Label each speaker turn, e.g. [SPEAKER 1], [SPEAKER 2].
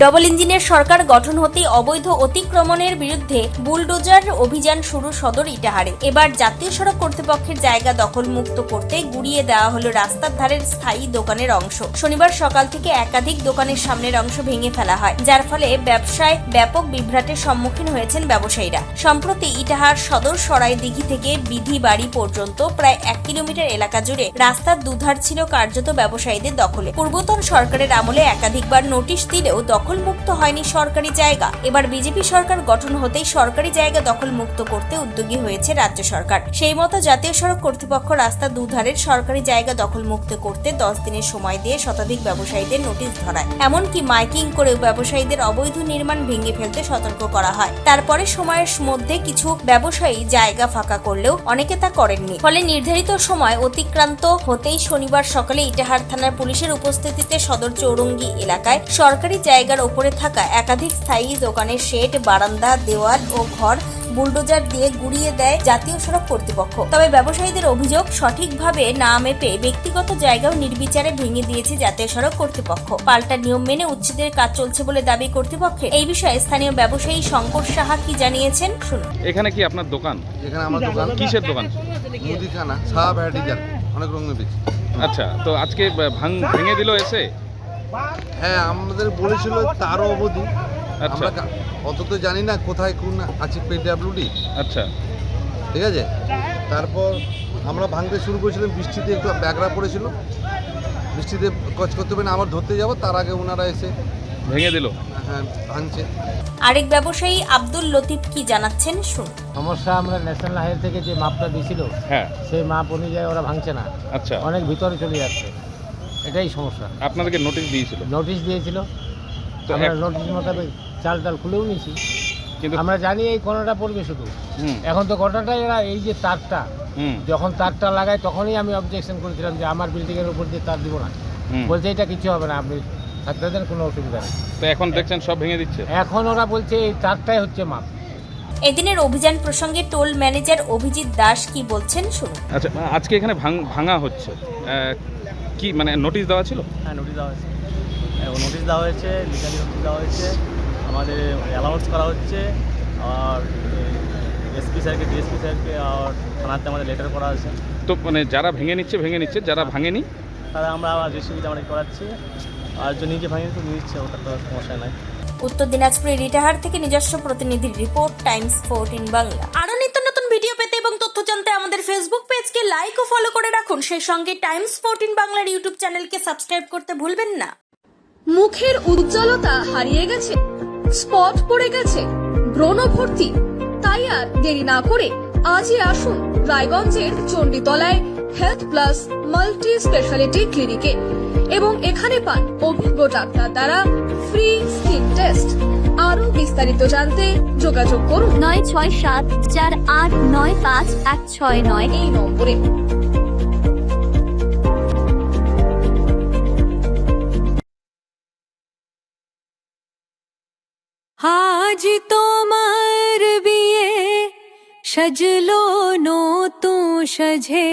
[SPEAKER 1] Double ইঞ্জিনের সরকার গঠন হতেই অবৈধ অতিক্রমণের বিরুদ্ধে বুলডোজার অভিযান শুরু সদর ইটাহারে। এবার জাতীয় সড়ক কর্তৃপক্ষের জায়গা দখল মুক্ত করতে গুড়িয়ে দেওয়া হলো রাস্তার ধারের স্থায়ী দোকানের অংশ। শনিবার সকাল থেকে একাধিক দোকানের সামনের অংশ ভেঙে ফেলা হয়, যার ফলে ব্যবসায় ব্যাপক বিভ্রাটের সম্মুখীন হয়েছেন ব্যবসায়ীরা। সম্প্রতি ইটাহার সদর সরাইদিঘি থেকে বিধি বাড়ি পর্যন্ত প্রায় 1 কিলোমিটার এলাকা জুড়ে রাস্তার দুধার ছিল কার্যত ব্যবসায়ীদের দখলে। পূর্বতন সরকারের আমলে একাধিকবার নোটিশ দিলেও দখলমুক্ত হয়নি সরকারি জায়গা। এবার বিজেপি সরকার গঠন হতেই সরকারি জায়গা দখলমুক্ত করতে উদ্যোগী হয়েছে রাজ্য সরকার। সেই মতো জাতীয় সড়ক কর্তৃপক্ষ রাস্তার দুধারের সরকারি জায়গা দখলমুক্ত করতে 10 দিনের সময় দিয়ে শতাধিক ব্যবসায়ীদের নোটিশ ধরায়। এমনকি মাইকিং করেও ব্যবসায়ীদের অবৈধ নির্মাণ ভেঙে ফেলতে সতর্ক করা হয়। তারপরে সময়ের মধ্যে কিছু ব্যবসায়ী জায়গা ফাঁকা করলেও অনেকে তা করেননি। ফলে নির্ধারিত সময় অতিক্রান্ত হতেই শনিবার সকালে ইটাহার থানার পুলিশের উপস্থিতিতে সদর চৌরঙ্গি এলাকায় সরকারি জায়গার ওপরে থাকা একাধিক স্থায়ী দোকানের শেড, বারান্দা, দেওয়াল ও ঘর বুলডোজার দিয়ে গুড়িয়ে দেয় জাতীয় সড়ক কর্তৃপক্ষ। তবে ব্যবসায়ীদের অভিযোগ, সঠিকভাবে না মেপে ব্যক্তিগত জায়গাও নির্বিচারে ভেঙে দিয়েছে জাতীয় সড়ক কর্তৃপক্ষ। পাল্টা নিয়ম মেনে উচ্ছেদের কাজ চলছে বলে দাবি কর্তৃপক্ষের। এই বিষয়ে স্থানীয় ব্যবসায়ী শঙ্কর সাহা কি জানিয়েছেন শুনুন।
[SPEAKER 2] এখানে কি আপনার দোকান?
[SPEAKER 3] এখানে আমার দোকান।
[SPEAKER 2] কিসের দোকান?
[SPEAKER 3] মুদিখানা, চা ভ্যারাইটিজার, অনেক রঙের বেশি।
[SPEAKER 2] আচ্ছা, তো আজকে ভেঙে দিল এসে?
[SPEAKER 3] হ্যাঁ, আমাদের বলেছিল তারও অবধি।
[SPEAKER 2] আচ্ছা,
[SPEAKER 3] আমরা অত তো জানি না কোথায় কোন আছে PWD।
[SPEAKER 2] আচ্ছা,
[SPEAKER 3] ঠিক আছে। তারপর আমরা ভাঙতে শুরু করেছিলাম, বৃষ্টিতে একটু ব্যাগরা পড়েছিল, বৃষ্টিতে কাজ করতে পারে না, আবার ধরতে যাব, তার আগে ওনারা এসে
[SPEAKER 2] ভেঙে দিল।
[SPEAKER 3] হ্যাঁ, ভাঙছে।
[SPEAKER 1] আরেক ব্যবসায়ী আব্দুল লতিফ কি জানাচ্ছেন শুনুন।
[SPEAKER 4] সমস্যা, আমরা ন্যাশনাল হাইওয়ে থেকে যে মাপটা দিয়েছিল,
[SPEAKER 2] হ্যাঁ,
[SPEAKER 4] সেই মাপ অনুযায়ী ওরা ভাঙছে না।
[SPEAKER 2] আচ্ছা,
[SPEAKER 4] অনেক ভিতরে চলে যাচ্ছে, এটাই সমস্যা।
[SPEAKER 2] আপনাদেরকে নোটিশ দিয়েছিল?
[SPEAKER 4] নোটিশ দিয়েছিল,
[SPEAKER 2] তো
[SPEAKER 4] আমরা নোটিশ মোতাবেক চাল খুলেও নিয়েছি,
[SPEAKER 2] কিন্তু
[SPEAKER 4] আমরা জানি এই কোনাটা পড়বে শুধু। এখন তো ঘটনাটাই এরা এই যে তারটা, যখন তারটা লাগায় তখনই আমি অবজেকশন করেছিলাম যে আমার বিল্ডিংয়ের উপর দিয়ে তার দিব না। বলছে এটা কিছু হবে না, আপনি থাকতে দেন, কোনো অসুবিধা নেই।
[SPEAKER 2] তো এখন দেখছেন সব ভেঙে দিচ্ছে।
[SPEAKER 4] এখন ওরা বলছে এই তারটাই হচ্ছে মাপ।
[SPEAKER 1] এদিনের অভিযান প্রসঙ্গে টোল ম্যানেজার অভিজিৎ দাস কি বলছেন শুনুন।
[SPEAKER 2] আচ্ছা, আজকে এখানে ভাঙা হচ্ছে, কি মানে নোটিশ দেওয়া ছিল?
[SPEAKER 5] হ্যাঁ, নোটিশ দেওয়া হয়েছে, নোটিশ দেওয়া হয়েছে, লিগালি নোটিশ দেওয়া হয়েছে, আমাদের অ্যালাউন্স করা হচ্ছে, আর এসপি স্যারকে, ডিএসপি স্যারকে, আর থানাতে আমাদের লেটার করা আছে।
[SPEAKER 2] তো মানে যারা ভেঙে নিচ্ছে, যারা ভাঙেনি
[SPEAKER 5] তারা আমরা আবার জেসিবিতে আমরা করাচ্ছি, আর যে নিজে ভাঙিয়ে তো নিচ্ছে, ওটা তো সমস্যা নাই।
[SPEAKER 1] উত্তর দিনাজপুরের ইটাহার থেকে নিজস্ব প্রতিনিধির রিপোর্ট, টাইমস 14 বাংলা। আরো নিত্য নতুন ভিডিও পেতে এবং তথ্য জানতে আমাদের ফেসবুক পেজকে লাইক ও ফলো করে রাখুন। সেই সঙ্গে টাইমস 14 বাংলার ইউটিউব চ্যানেলকে সাবস্ক্রাইব করতে ভুলবেন না।
[SPEAKER 6] মুখের উজ্জ্বলতা হারিয়ে গেছে, স্পট পড়ে গেছে, ব্রণ ভর্তি, তাই আর দেরি না করে আজই আসুন রায়গঞ্জের চণ্ডীতলায় হেলথ প্লাস মাল্টি স্পেশালিটি ক্লিনিকে এবং এখানে পান অভিজ্ঞ ডাক্তার দ্বারা ফ্রি স্কিন টেস্ট। আরো বিস্তারিত জানতে যোগাযোগ করুন 9674895169 এই নম্বরে।
[SPEAKER 7] আজ তোমার বিয়ে সাজলো নতুন সাজে।